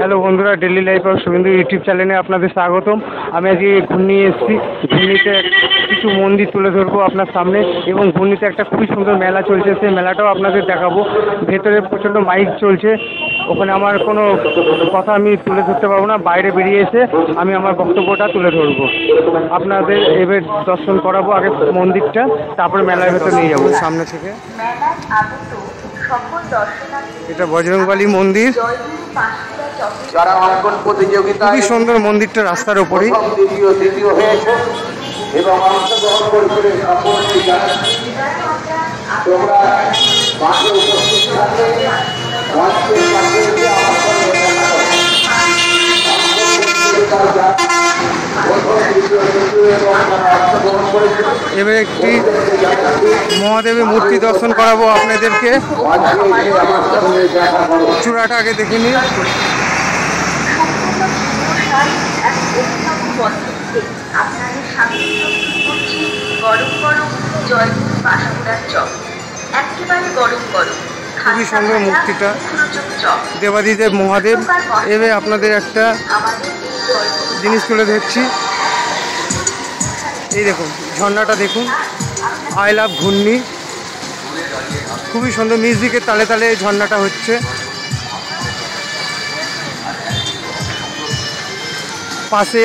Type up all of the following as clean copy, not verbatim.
Hello বন্ধুরা, daily life of Suvendu YouTube চ্যানেলে আপনাদের স্বাগতম। আমি আজকে ঘূর্ণি এসেছি। ঘূর্ণিতে কিছু মন্দির তুলে ধরবো আপনার সামনে, এবং ঘূর্ণিতে একটা খুবই সুন্দর মেলা চলছে, সেই মেলাটাও আপনাদের দেখাবো। ভেতরে প্রচণ্ড মাইক চলছে, ওখানে আমার কোনো কথা আমি তুলে ধরতে পারবো না। বাইরে বেরিয়ে এসে আমি আমার বক্তব্যটা তুলে ধরবো। আপনাদের এবার দর্শন করাবো আগে মন্দিরটা, তারপরে মেলার ভেতর নিয়ে যাবো সামনে থেকে। এটা বজরংবলী মন্দির, যারা অঙ্কন প্রতিযোগিতা খুবই সুন্দর মন্দিরটা রাস্তার উপরেই। দ্বিতীয় হয়েছে এবং অংশগ্রহণ করেছিল সকলকে জানাচ্ছি তোমরা মাঠে উপস্থিত থাকবে, মঞ্চের পাশে এসে এবার একটি মহাদেবের মূর্তি দর্শন করাবো আপনাদেরকে। চূড়াটা আগে দেখে নিন। খুবই সুন্দর মূর্তিটা, দেবাদিদেব মহাদেব। এবার আপনাদের একটা জিনিস তুলে ধরছি, এই দেখুন ঝর্ণাটা দেখুন, আই লাভ ঘূর্ণি। খুবই সুন্দর মিউজিকের তালে তালে ঝর্ণাটা হচ্ছে। পাশে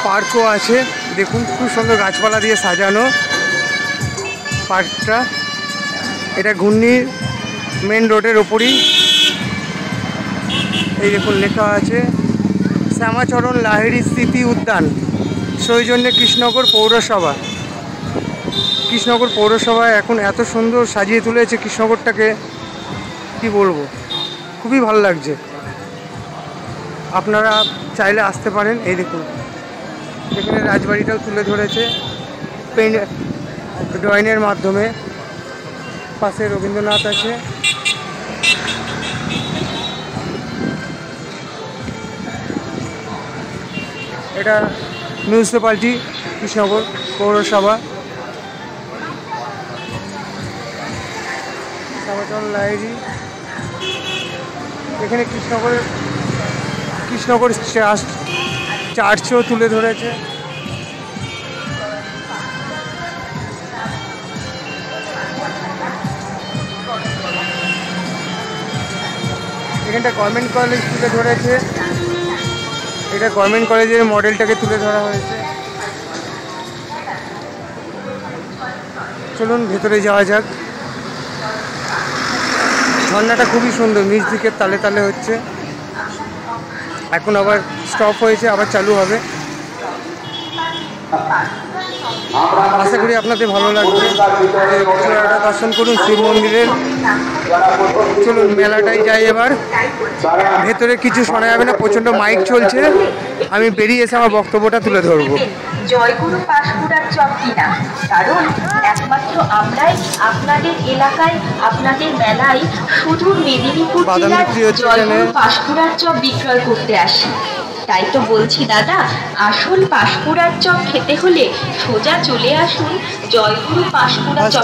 পার্কও আছে, দেখুন খুব সুন্দর গাছপালা দিয়ে সাজানো পার্কটা। এটা ঘূর্ণির মেন রোডের ওপরই। এই দেখুন লেখা আছে শ্যামাচরণ লাহিড়ী স্মৃতি উদ্যান, সৌজন্যে কৃষ্ণনগর পৌরসভা। কৃষ্ণনগর পৌরসভা এখন এত সুন্দর সাজিয়ে তুলেছে কৃষ্ণনগরটাকে, কি বলবো, খুবই ভালো লাগছে। আপনারা চাইলে আসতে পারেন। এই দেখুন এখানে রাজবাড়িটাও তুলে ধরেছে ড্রয়িংয়ের মাধ্যমে। পাশে রবীন্দ্রনাথ আছে। এটা মিউনিসিপ্যালিটি কৃষ্ণনগর পৌরসভা। শ্যামাচরণ লাহিড়ী এখানে কৃষ্ণনগর চার্চও তুলে ধরেছে। এখানটা গভর্নমেন্ট কলেজ তুলে ধরেছে, এটা গভর্নমেন্ট কলেজের মডেলটাকে তুলে ধরা হয়েছে। চলুন ভেতরে যাওয়া যাক। ঝর্ণাটা খুবই সুন্দর, মিউজিকের তালে তালে হচ্ছে। এখন আবার স্টপ হয়েছে, আবার চালু হবে। আশা করি আপনাদের ভালো লাগবে। চূড়াটা দর্শন করুন শিব মন্দিরের। চলুন মেলাটাই যাই এবার। ভেতরে কিছু শোনা যাবে না, প্রচণ্ড মাইক চলছে। আমি বেরিয়ে এসে আমার বক্তব্যটা তুলে ধরবো। জয়গুরু পাশকুড়ার চপ কিনা, কারণ একমাত্র আমরাই আপনাদের এলাকায়, আপনাদের মেলায় সুদূর মেদিনীপুর জেলার জয়গুরু পাশকুড়ার চপ বিক্রয় করতে আসি। তাই তো বলছি দাদা, আসল পাশকুড়ার চপ খেতে হলে সোজা চলে আসুন জয়গুরু পাশকুড়ার চপ।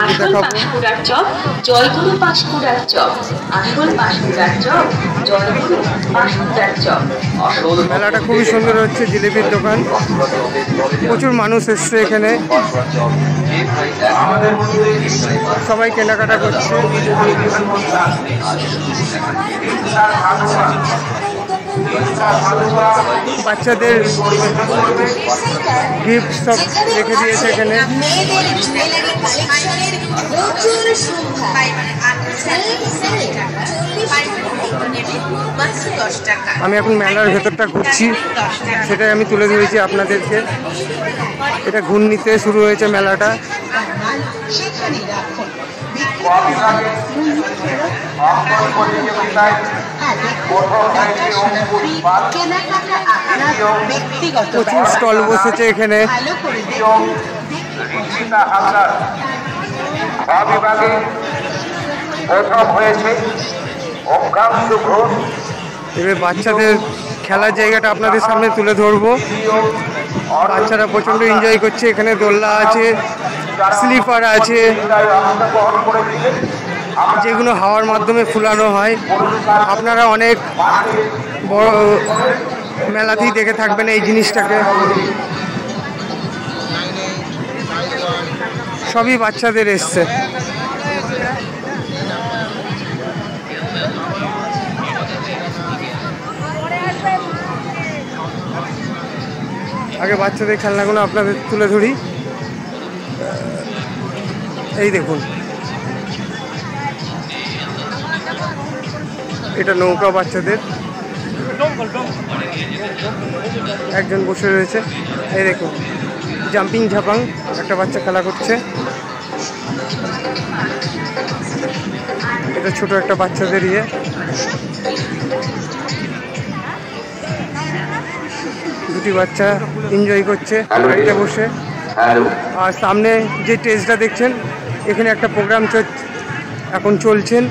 আসল পাশকুড়ার চপ, জয়গুরু পাশকুড়ার চপ, আসল পাশকুড়ার চপ, জয়গুরু পাশকুড়ার চপ। মেলাটা খুবই সুন্দর হচ্ছে, জিলিপির দোকান, প্রচুর মানুষ এসছে এখানে, সবাই কেনাকাটা করছে। বাচ্চাদের গিফট সব রেখে দিয়েছে এখানে। আমি এখন মেলার ভেতরটা ঘুরছি, সেটাই আমি তুলে ধরেছি আপনাদেরকে। এটা ঘূর্ণিতে শুরু হয়েছে মেলাটা। প্রচুর স্টল বসেছে এখানে। এবার বাচ্চাদের খেলার জায়গাটা আপনাদের সামনে তুলে ধরবো। বাচ্চারা প্রচন্ড এনজয় করছে। এখানে দোলনা আছে, স্লিপার আছে। যেগুলো হাওয়ার মাধ্যমে ফুলানো হয়। আপনারা অনেক বড় মেলাতেই দেখে থাকবেন এই জিনিসটাকে। সবই বাচ্চাদের এসছে। আগে বাচ্চাদের খেলনাগুলো আপনাদের তুলে ধরি। এই দেখুন, এটা নৌকা বাচ্চাদের, একজন বসে রয়েছে। এই দেখুন, জাম্পিং ঝাপাং একটা বাচ্চা খেলা করছে। এটা ছোট একটা বাচ্চাদের ইয়ে। দুটি বাচ্চা এনজয় করছে গাড়িতে বসে। আর সামনে যে স্টেজটা দেখছেন, এখানে একটা প্রোগ্রাম এখন চলছেন।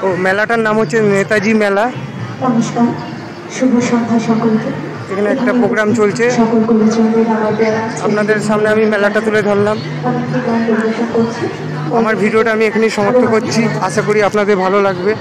ও মেলাটার নাম হচ্ছে নেতাজি মেলা। নমস্কার, শুভ সন্ধ্যা সকলকে। এখানে একটা প্রোগ্রাম চলছে, আপনাদের সামনে আমি মেলাটা তুলে ধরলাম। আমার ভিডিওটা আমি এখানেই সমাপ্ত করছি। আশা করি আপনাদের ভালো লাগবে।